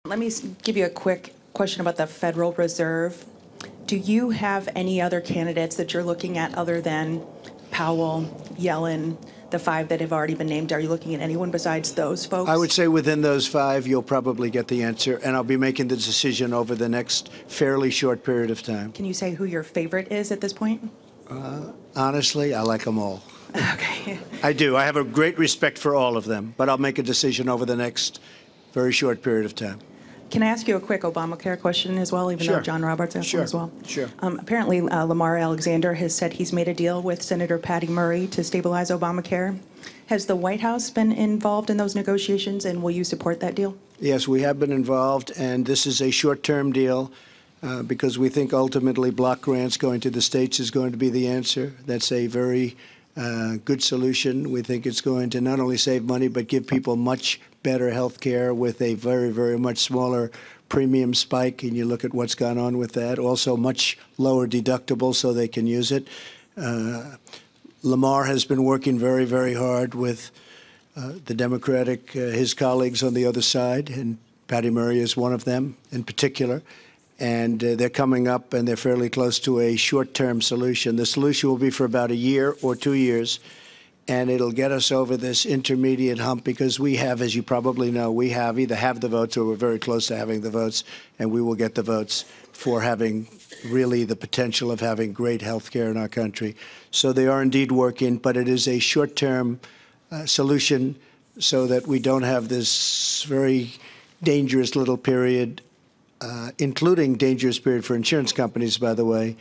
Let me give you a quick question about the Federal Reserve. Do you have any other candidates that you're looking at other than Powell, Yellen, the five that have already been named? Are you looking at anyone besides those folks? I would say within those five, you'll probably get the answer, and I'll be making the decision over the next fairly short period of time. Can you say who your favorite is at this point? Honestly, I like them all. Okay. I do. I have a great respect for all of them, but I'll make a decision over the next very short period of time. Can I ask you a quick Obamacare question as well, even though John Roberts asked one as well? Sure. Apparently, Lamar Alexander has said he's made a deal with Senator Patty Murray to stabilize Obamacare. Has the White House been involved in those negotiations, and will you support that deal? Yes, we have been involved, and this is a short-term deal because we think ultimately block grants going to the states is going to be the answer. That's a very good solution. We think it's going to not only save money, but give people much better health care with a very, very much smaller premium spike. And you look at what's gone on with that. Also much lower deductible so they can use it. Lamar has been working very, very hard with the Democratic, his colleagues on the other side, and Patty Murray is one of them in particular. And they're coming up, and they're fairly close to a short-term solution. The solution will be for about a year or 2 years, and it'll get us over this intermediate hump because we have, as you probably know, we either have the votes or we're very close to having the votes, and we will get the votes for having really the potential of having great health care in our country. So they are indeed working, but it is a short-term solution so that we don't have this very dangerous little period, including dangerous period for insurance companies, by the way.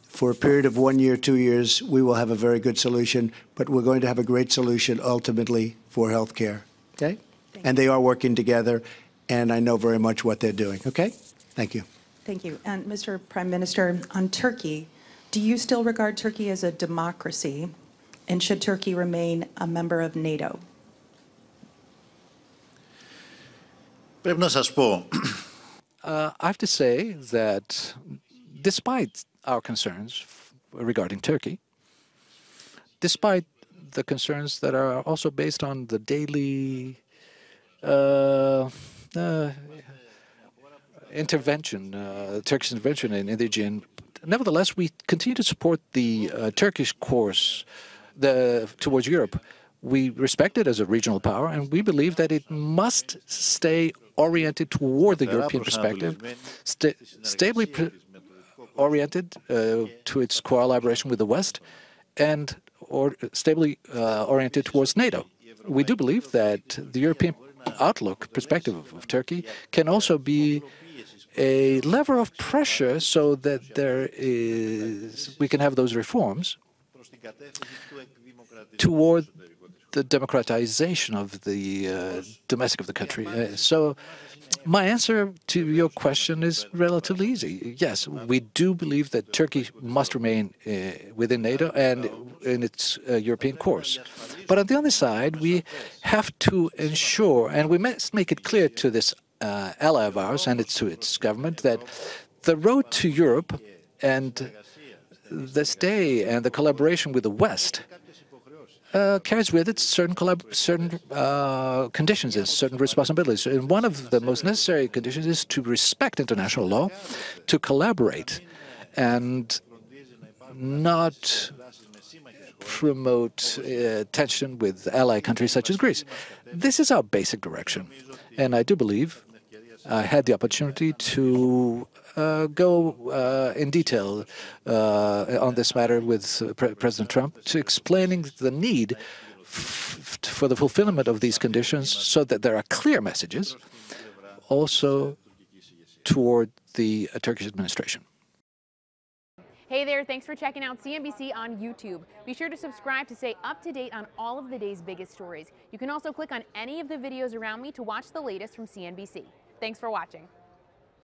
For a period of 1 year, 2 years, we will have a very good solution, but we're going to have a great solution ultimately for health care. Okay? And they are working together, and I know very much what they're doing. Okay? Thank you. Thank you. And Mr. Prime Minister, on Turkey, do you still regard Turkey as a democracy, and should Turkey remain a member of NATO? Πρέπει να σας πω. I have to say that despite our concerns regarding Turkey, despite the concerns that are also based on the daily Turkish intervention in the region, nevertheless, we continue to support the Turkish course towards Europe. We respect it as a regional power, and we believe that it must stay oriented toward the European perspective, stably oriented to its collaboration with the West, and stably oriented towards NATO. We do believe that the European outlook perspective of Turkey can also be a lever of pressure so that we can have those reforms toward the democratization of the domestic of the country. So my answer to your question is relatively easy. Yes, we do believe that Turkey must remain within NATO and in its European course. But on the other side, we have to ensure, and we must make it clear to this ally of ours and to its government, that the road to Europe and the stay and the collaboration with the West carries with it certain conditions and certain responsibilities. And one of the most necessary conditions is to respect international law, to collaborate, and not promote tension with ally countries such as Greece. This is our basic direction. And I do believe I had the opportunity to go in detail on this matter with President Trump, to explaining the need for the fulfillment of these conditions so that there are clear messages also toward the Turkish administration. Hey there, thanks for checking out CNBC on YouTube. Be sure to subscribe to stay up to date on all of the day's biggest stories. You can also click on any of the videos around me to watch the latest from CNBC. Thanks for watching.